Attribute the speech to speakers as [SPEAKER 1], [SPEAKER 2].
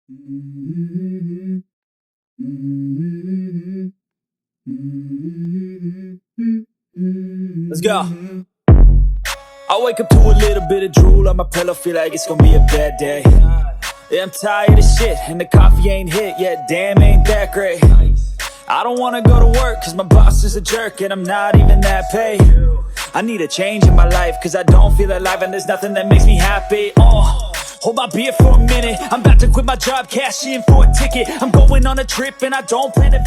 [SPEAKER 1] Let's go. I wake up to a little bit of drool on my pillow, feel like it's gonna be a bad day. Yeah, I'm tired of shit, and the coffee ain't hit yet, damn, ain't that great. I don't wanna go to work, cause my boss is a jerk, and I'm not even that paid. I need a change in my life, cause I don't feel alive, and there's nothing that makes me happy. Hold my beer for a minute, I'm about to quit my job, cash in for a ticket. I'm going on a trip, and I don't plan to